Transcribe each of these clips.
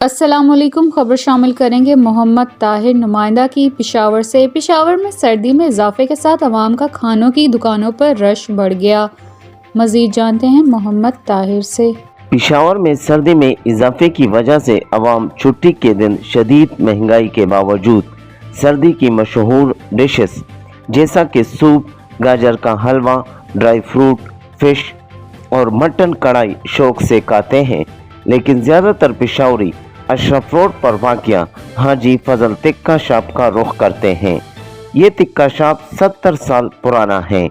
अस्सलाम वालेकुम। खबर शामिल करेंगे मोहम्मद ताहिर नुमाइंदा की पेशावर से। पेशावर में सर्दी में इजाफे के साथ अवाम का खानों की दुकानों पर रश बढ़ गया। मजीद जानते हैं मोहम्मद ताहिर से। पेशावर में सर्दी में इजाफे की वजह से अवाम छुट्टी के दिन शदीद महंगाई के बावजूद सर्दी की मशहूर डिशेस जैसा कि सूप, गाजर का हलवा, ड्राई फ्रूट, फिश और मटन कढ़ाई शौक से खाते हैं। लेकिन ज़्यादातर पेशावरी अशरफ रोड पर वाक़िया हाजी फजल तिक्का शॉप का रुख करते हैं। ये तिक्का शॉप 70 साल पुराना है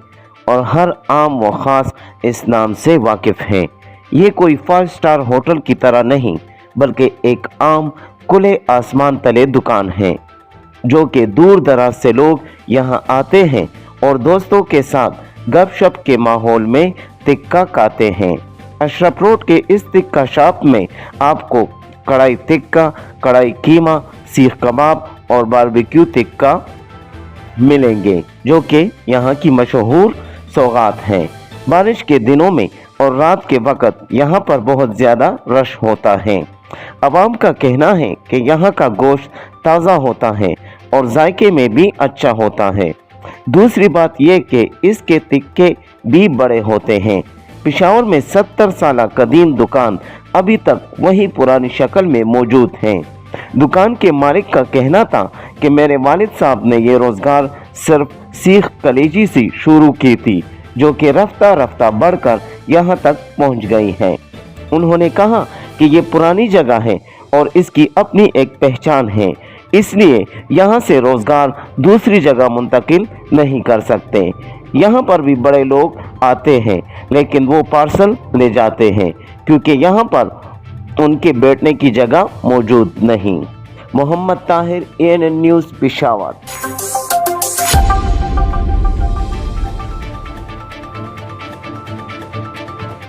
और हर आम व ख़ास इस नाम से वाकिफ़ हैं। ये कोई 5 स्टार होटल की तरह नहीं बल्कि एक आम खुले आसमान तले दुकान है जो कि दूर दराज से लोग यहाँ आते हैं और दोस्तों के साथ गपशप के माहौल में तिक्का खाते हैं। अशरफ रोड के इस तिक्का शॉप में आपको कढ़ाई तिक्का, कढ़ाई कीमा, सीख कबाब और बारबेक्यू तिक्का मिलेंगे जो कि यहाँ की मशहूर सौगात हैं। बारिश के दिनों में और रात के वक्त यहाँ पर बहुत ज़्यादा रश होता है। अवाम का कहना है कि यहाँ का गोश्त ताज़ा होता है और जायके में भी अच्छा होता है। दूसरी बात यह कि इसके तिक्के भी बड़े होते हैं। पेशावर में 70 साल कदीम दुकान अभी तक वही पुरानी शक्ल में मौजूद है। दुकान के मालिक का कहना था कि मेरे वालिद साहब ने ये रोज़गार सिर्फ सीख कलेजी से शुरू की थी जो कि रफ्ता रफ्ता बढ़कर यहाँ तक पहुँच गई है। उन्होंने कहा कि ये पुरानी जगह है और इसकी अपनी एक पहचान है, इसलिए यहाँ से रोज़गार दूसरी जगह मुंतकिल नहीं कर सकते। यहाँ पर भी बड़े लोग आते हैं लेकिन वो पार्सल ले जाते हैं क्योंकि यहाँ पर उनके बैठने की जगह मौजूद नहीं। Mohammad Tahir, ANN news, Peshawar.